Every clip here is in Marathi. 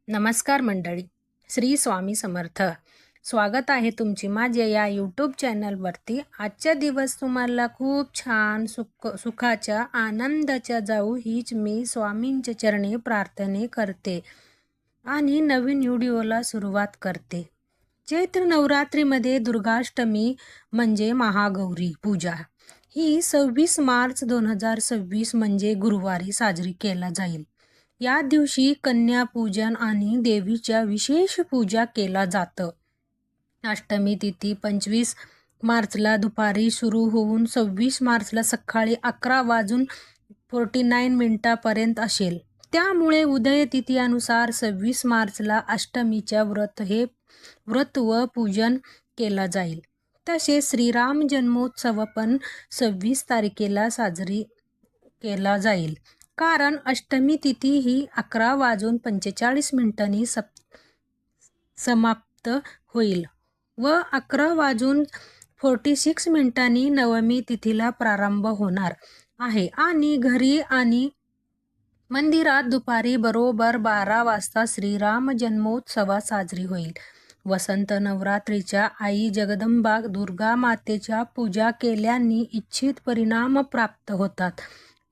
नमस्कार मंडळी, श्री स्वामी समर्थ. स्वागत आहे तुमची माझ्या या यूट्यूब चॅनलवरती. आजचा दिवस तुम्हाला खूप छान सुखाच्या आनंदाच्या जाऊ हीच मी स्वामींच्या चरणी प्रार्थने करते आणि नवीन व्हिडिओला सुरुवात करते. चैत्र नवरात्रीमध्ये दुर्गाष्टमी म्हणजे महागौरी पूजा ही 26 मार्च 2026 म्हणजे गुरुवारी साजरी केला जाईल. या दिवशी कन्यापूजन आणि देवीच्या विशेष पूजा केला जातं. अष्टमी तिथी 25 मार्चला दुपारी सुरू होऊन 26 मार्चला सकाळी 11:49 असेल. त्यामुळे उदय तिथीनुसार 26 मार्चला अष्टमीच्या व्रत व पूजन केला जाईल. तसेच श्रीराम जन्मोत्सव पण 26 तारखेला साजरी केला जाईल. कारण अष्टमी तिथी ही 11:45 समाप्त होईल व 11:46 नवमी तिथीला प्रारंभ होणार आहे आणि घरी आणि मंदिरात दुपारी बरोबर 12 वाजता श्रीराम जन्मोत्सव साजरी होईल. वसंत नवरात्रीच्या आई जगदंबा दुर्गा मातेच्या पूजा केल्याने इच्छित परिणाम प्राप्त होतात.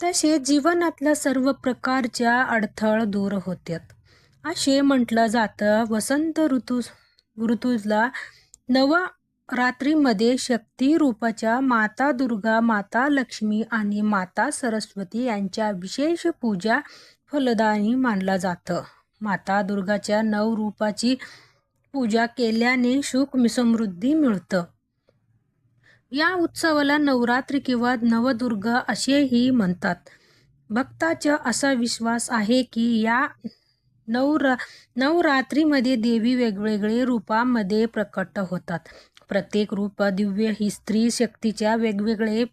तसेच जीवनातल्या सर्व प्रकारच्या अडथळ दूर होतात असे म्हटलं जातं. वसंत ऋतूला नवरात्रीमध्ये शक्ती रूपाच्या माता दुर्गा, माता लक्ष्मी आणि माता सरस्वती यांच्या विशेष पूजा फलदायी मानलं जातं. माता दुर्गाच्या 9 रूपाची पूजा केल्याने सुख समृद्धी मिळतं. या उत्सवाला नवरात्री किंवा नवदुर्गा असेही म्हणतात. भक्तांचा असा विश्वास आहे की या नवरात्रीमध्ये देवी वेगवेगळे रूपामध्ये प्रकट होतात. प्रत्येक रूप दिव्य ही स्त्री शक्तीच्या वेगवेगळे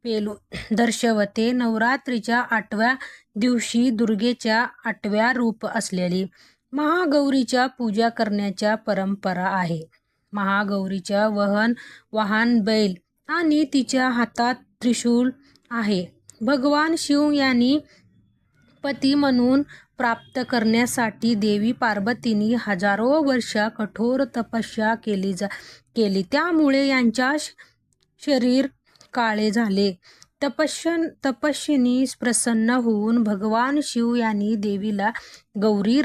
पैलू दर्शवते. नवरात्रीच्या 8व्या दिवशी दुर्गेच्या 8व्या रूप असलेली महागौरीच्या पूजा करण्याच्या परंपरा आहे. महागौरीच्या वाहन बैल आणि तिच्या हातात त्रिशूल आहे. भगवान शिव यांनी पती म्हणून प्राप्त करण्यासाठी देवी पार्वतीने हजारो वर्ष कठोर तपस्या केली. त्यामुळे यांच्या शरीर काळे झाले. तपस्येने प्रसन्न होऊन भगवान शिव यांनी देवीला गोरा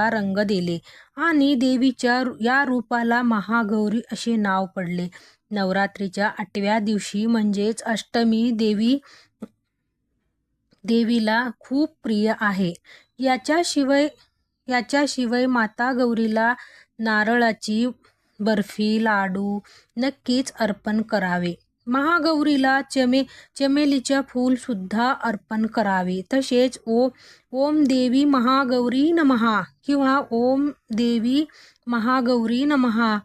रंग दिले आणि देवीच्या या रूपाला महागौरी असे नाव पडले. नवरात्रीच्या 8व्या दिवशी म्हणजेच अष्टमी देवीला खूप प्रिय आहे. याच्याशिवाय माता गौरीला नारळाची बर्फी, लाडू नक्कीच अर्पण करावे. महागौरीला चमेलीचे फूल सुद्धा अर्पण करावे. तसेच ओम देवी महागौरी नमः किंवा ओम देवी महागौरी नमः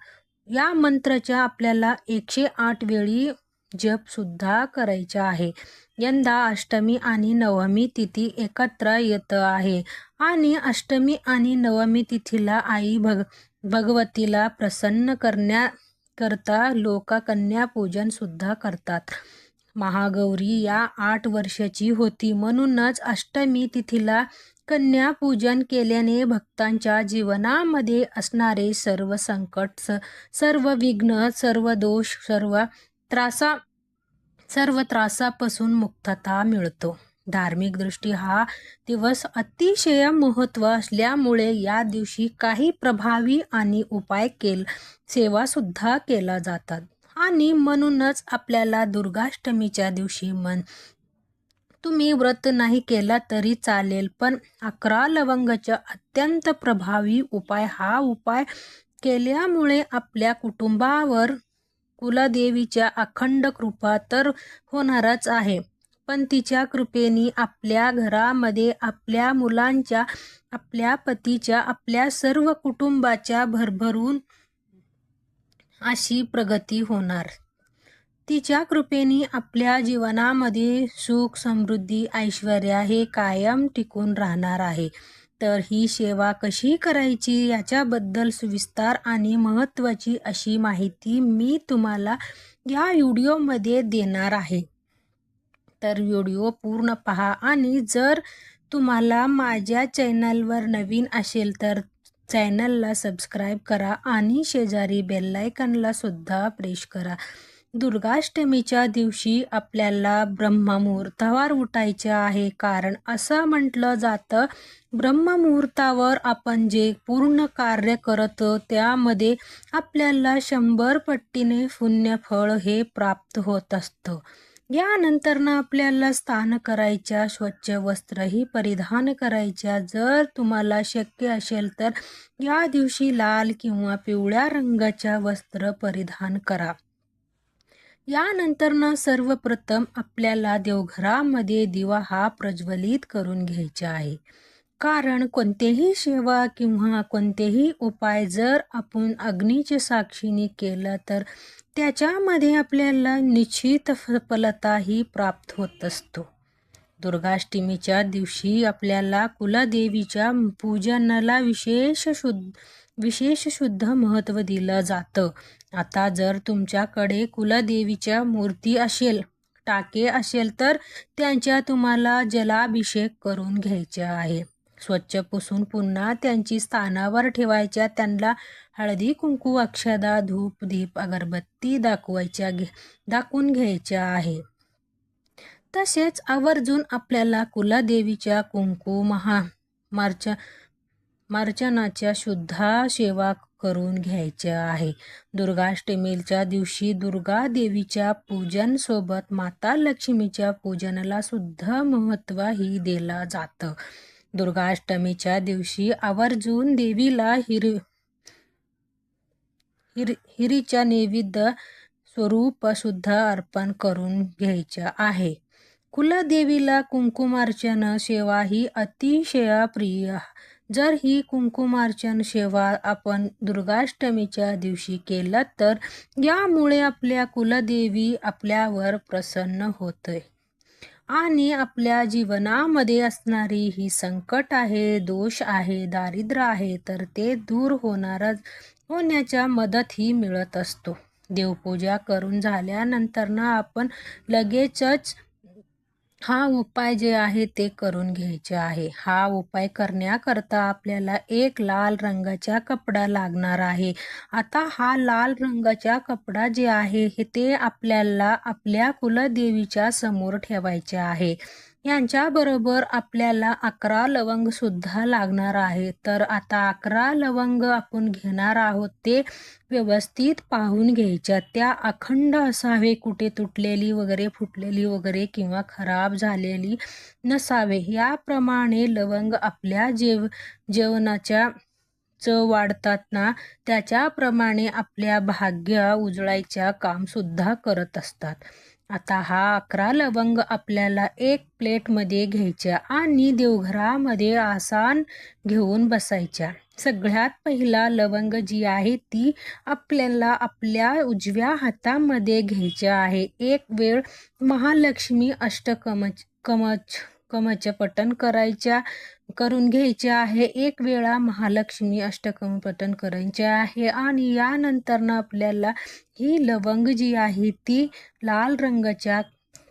या मंत्राचा आपल्याला 108 वेळी जप सुद्धा करायचा आहे. यंदा अष्टमी आणि नवमी तिथी एकत्र येत आहे आणि अष्टमी आणि नवमी तिथीला आई भगवतीला प्रसन्न करण्याकरता लोक कन्या पूजन सुद्धा करतात. महागौरी या 8 वर्षाची होती म्हणूनच अष्टमी तिथीला कन्या पूजन केल्याने भक्तांच्या जीवनामध्ये असणारे सर्व संकट, सर्व विघ्न, सर्व दोष, सर्व त्रासापासून मुक्तता मिळतो. धार्मिक दृष्टी हा दिवस अतिशय महत्त्व असल्यामुळे या दिवशी काही प्रभावी आणि उपाय सेवा सुद्धा केल्या जातात आणि म्हणूनच आपल्याला दुर्गाष्टमीच्या दिवशी तुम्ही व्रत नाही केला तरी चालेल, पण 11 लवंगाचा अत्यंत प्रभावी उपाय हा उपाय केल्यामुळे आपल्या कुटुंबावर कुलदेवीच्या अखंड कृपा तर होणारच आहे, पण तिच्या कृपेने आपल्या घरामध्ये आपल्या मुलांच्या, आपल्या पतीच्या, आपल्या सर्व कुटुंबाच्या भरभरून अशी प्रगती होणार. तिच्या कृपेने आपल्या जीवनामध्ये सुख, समृद्धी, ऐश्वर्य हे कायम टिकून राहणार आहे. तर ही सेवा कशी करायची याच्याबद्दल सविस्तर आणि महत्त्वाची अशी माहिती मी तुम्हाला या व्हिडिओमध्ये देणार आहे. तर व्हिडिओ पूर्ण पहा आणि जर तुम्हाला माझ्या चॅनलवर नवीन असेल तर चॅनलला सबस्क्राईब करा आणि शेजारी बेल आयकॉनला सुद्धा प्रेस करा. दुर्गाष्टमीच्या दिवशी आपल्याला ब्रह्ममुहूर्तावर उठायचे आहे, कारण असं म्हटलं जातं ब्रह्ममुहूर्तावर आपण जे पूर्ण कार्य करतो त्यामध्ये आपल्याला 100 पटीने पुण्यफळ हे प्राप्त होत असतं. यानंतर आपल्याला स्नान करायच्या, स्वच्छ वस्त्रही परिधान करायच्या. जर तुम्हाला शक्य असेल तर या दिवशी लाल किंवा पिवळ्या रंगाच्या वस्त्र परिधान करा. यानंतर सर्वप्रथम आपल्याला देवघरामध्ये दिवा हा प्रज्वलित करून घ्यायचा आहे. कारण कोणतेही सेवा किंवा कोणतेही उपाय जर आपण अग्नीच्या साक्षीने केला तर त्याच्यामध्ये आपल्याला निश्चित सफलता ही प्राप्त होत असतो. दुर्गाष्टमीच्या दिवशी आपल्याला कुलदेवीच्या पूजनाला विशेष शुद्ध महत्त्व दिलं जातं. आता जर तुमच्याकडे कुलदेवीच्या मूर्ती असेल, टाके असेल तर त्यांच्या तुम्हाला जलाभिषेक करून घ्यायचा आहे. स्वच्छ पुसून पुन्हा त्यांची स्थानावर ठेवायच्या. त्यांना हळदी कुंकू अक्षदा धूप दीप अगरबत्ती दाखवून घ्यायच्या आहे. तसेच आवर्जून आपल्याला कुलदेवीच्या कुंकू मार्जनाच्या सुद्धा सेवा करून घ्यायच्या आहे. दुर्गाष्टमीच्या दिवशी दुर्गा देवीच्या पूजन सोबत माता लक्ष्मीच्या पूजनाला सुद्धा महत्त्व ही दिलं जातं. दुर्गाष्टमीच्या दिवशी आवर्जून देवीला हिरीच्या नैवेद्य स्वरूप सुद्धा अर्पण करून घ्यायच्या आहे. कुलदेवीला कुंकुमार्चन सेवा ही अतिशय प्रिय. जर ही कुंकुमार्चन सेवा आपण दुर्गाष्टमीच्या दिवशी केलं तर यामुळे आपल्या कुलदेवी आपल्यावर प्रसन्न होते आणि आपल्या जीवनामध्ये असणारी ही संकट आहे, दोष आहे, दारिद्र्य आहे तर ते दूर होण्याच्या मदतही मिळत असतो. देवपूजा करून झाल्यानंतर आपण लगेचच हा उपाय जे आहे ते करून घ्यायचे आहे. हा उपाय करण्याकरता आपल्याला एक लाल रंगाचा कपडा लागणार आहे. आता हा लाल रंगाचा कपडा जे आहे ते आपल्याला आपल्या कुलदेवीच्या समोर ठेवायचे आहे. यांच्याबरोबर आपल्याला 11 लवंग सुद्धा लागणार आहे. तर आता 11 लवंग आपण घेणार आहोत ते व्यवस्थित पाहून घ्यायच्या. त्या अखंड असावे, कुठे तुटलेली वगैरे फुटलेली वगैरे किंवा खराब झालेली नसावे. याप्रमाणे लवंग आपल्या जेवणाच्या चव वाढतात ना, त्याच्याप्रमाणे आपल्या भाग्य उजळायच्या काम सुद्धा करत असतात. आता हा 11 लवंग आपल्याला एक प्लेटमध्ये घ्यायच्या आणि देवघरामध्ये आसन घेऊन बसायच्या. सगळ्यात पहिला लवंग जी आहे ती आपल्याला आपल्या उजव्या हातामध्ये घ्यायची आहे. एक वेळ महालक्ष्मी अष्टकमच पठण करून घ्यायचे आहे. एक वेळा महालक्ष्मी अष्टकम पठण करायचे आहे आणि यानंतर आपल्याला ही लवंग जी आहे ती लाल रंगाच्या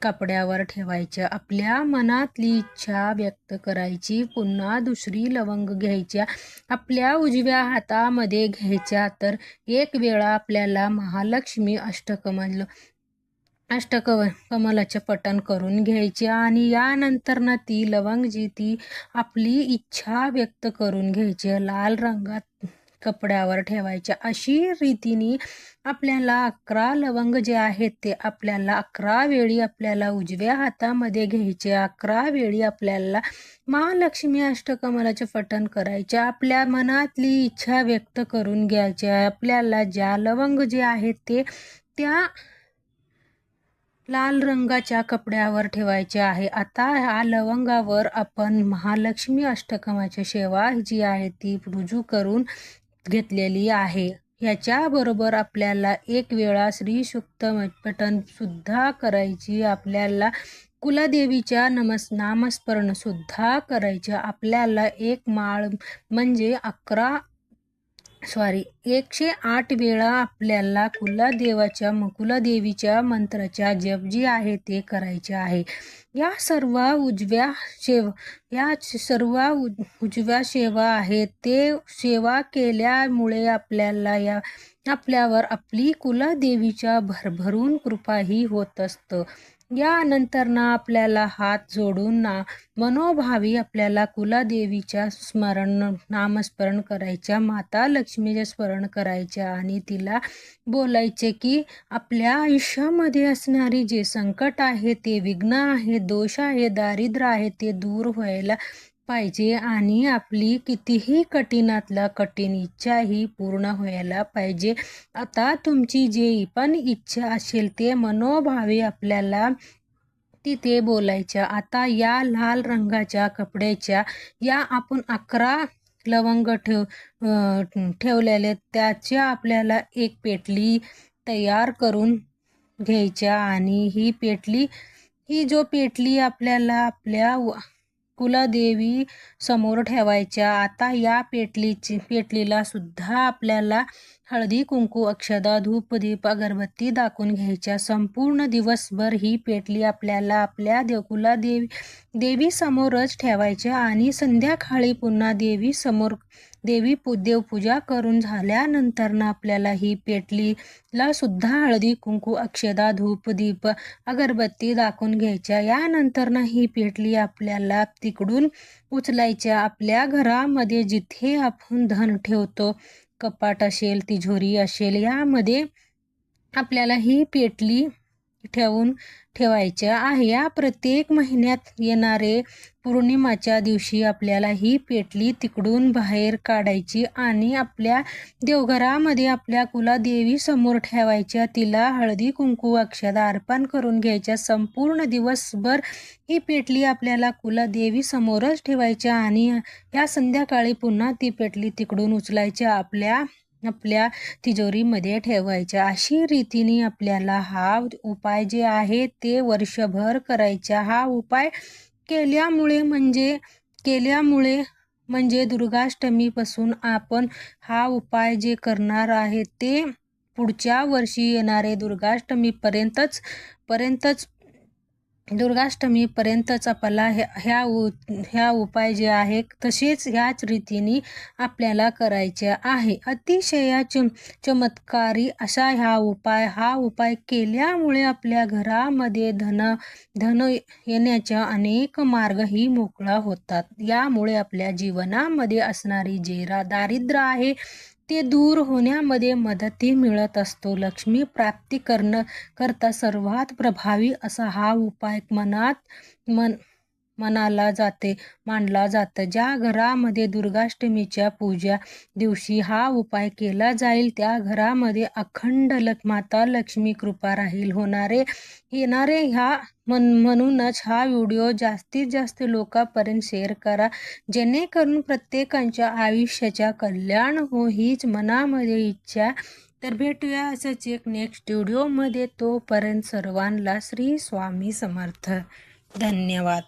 कपड्यावर ठेवायच्या. आपल्या मनातली इच्छा व्यक्त करायची. पुन्हा दुसरी लवंग घ्यायच्या, आपल्या उजव्या हातामध्ये घ्यायच्या. तर एक वेळा आपल्याला महालक्ष्मी अष्टकमलाचे पठण करून घ्यायचे आणि यानंतर ती लवंग जी ती आपली इच्छा व्यक्त करून घ्यायची. लाल रंगात कपड्यावर ठेवायच्या. अशी रीतीने आपल्याला 11 लवंग जे आहेत ते आपल्याला 11 वेळी आपल्याला उजव्या हातामध्ये घ्यायचे. 11 वेळी आपल्याला महालक्ष्मी अष्टकमलाचे पठण करायचे. आपल्या मनातली इच्छा व्यक्त करून घ्यायच्या. आपल्याला ज्या लवंग जे आहेत ते त्या लाल रंगाच्या कपड्यावर ठेवायचे आहे. आता ह्या लवंगावर आपण महालक्ष्मी अष्टकमाची सेवा जी आहे ती रुजू करून घेतलेली आहे. ह्याच्याबरोबर आपल्याला एक वेळा श्री सूक्त पठण सुद्धा करायची. आपल्याला कुलदेवीच्या नामस्मरण सुद्धा करायचे. आपल्याला एक माळ म्हणजे 11 108 वेळा आपल्याला कुलदेवीच्या मंत्राचा जप जी आहे ते करायचे आहे. या सर्व उजव्या सेवा आहेत. ते सेवा केल्यामुळे आपल्यावर आपली कुलदेवीच्या भरभरून कृपाही होत असतं. यानंतर आपल्याला हात जोडून मनोभावी आपल्याला कुलदेवीच्या नामस्मरण करायच्या, माता लक्ष्मीचे स्मरण करायच्या आणि तिला बोलायचे की आपल्या आयुष्यामध्ये असणारी जे संकट आहे, ते विघ्न आहे, दोष आहे, दारिद्र्य आहे, ते दूर व्हायला पाहिजे आणि आपली कितीही कठीणातला कठीण इच्छा ही पूर्ण व्हायला पाहिजे. आता तुमची जे पण इच्छा असेल ते मनोभावे आपल्याला तिथे बोलायच्या. आता या लाल रंगाच्या कपड्याच्या या आपण 11 लवंग ठेवलेले त्याच्या आपल्याला एक पेटली तयार करून घ्यायच्या आणि ही पेटली आपल्याला आपल्या कुलदेवी समोर ठेवायच्या. आता या पेटलीला सुद्धा आपल्याला हळदी कुंकू अक्षदा धूप दीप अगरबत्ती दाखवून घ्यायच्या. संपूर्ण दिवसभर ही पेटली आपल्याला आपल्या देवी समोरच ठेवायच्या आणि संध्याकाळी पुन्हा देवपूजा करून झाल्यानंतर आपल्याला ही पेटलीला सुद्धा हळदी कुंकू अक्षदा धूप दीप अगरबत्ती दाखवून घ्यायच्या. यानंतर ही पेटली आपल्याला तिकडून उचलायच्या. आपल्या घरामध्ये जिथे आपण धन ठेवतो, कपाट असेल, तिजोरी असेल, यामध्ये आपल्याला ही पेटली ठेवायच्या आहे. या प्रत्येक महिन्यात येणारे पौर्णिमाच्या दिवशी आपल्याला ही पेटली तिकडून बाहेर काढायची आणि आपल्या देवघरामध्ये आपल्या कुलदेवी समोर ठेवायच्या. तिला हळदी कुंकू अक्षदा अर्पण करून घ्यायच्या. संपूर्ण दिवसभर ही पेटली आपल्याला कुलदेवी समोरच ठेवायच्या आणि या संध्याकाळी पुन्हा ती पेटली तिकडून उचलायच्या, आपल्या तिजोरीमध्ये ठेवायच्या. अशी रीतीने आपल्याला हा उपाय जे आहे ते वर्षभर करायचा. हा उपाय केल्यामुळे म्हणजे दुर्गाष्टमीपासून आपण हा उपाय जे करणार आहे ते पुढच्या वर्षी येणारे दुर्गाष्टमीपर्यंतच आपल्याला ह्या उपाय जे आहे तसेच ह्याच रीतीने आपल्याला करायचे आहे. अतिशय चमत्कारी असा हा उपाय केल्यामुळे आपल्या घरामध्ये धन येण्याच्या अनेक मार्गही मोकळा होतात. यामुळे आपल्या जीवनामध्ये असणारी जे दारिद्र्य आहे ते दूर होण्यामध्ये मदती मिळत असतो. लक्ष्मी प्राप्ती करता सर्वात प्रभावी असा हा उपाय मानला जातं. ज्या घरामध्ये दुर्गाष्टमीच्या पूजा दिवशी हा उपाय केला जाईल त्या घरामध्ये अखंड माता लक्ष्मी कृपा राहील. येणारे म्हणूनच हा व्हिडिओ जास्तीत जास्त लोकांपर्यंत शेअर करा, जेणेकरून प्रत्येकाच्या आयुष्याच्या कल्याण हो हीच मनामध्ये इच्छा. तर भेटूया असंच एक नेक्स्ट व्हिडिओमध्ये. तोपर्यंत सर्वांना श्री स्वामी समर्थ. धन्यवाद.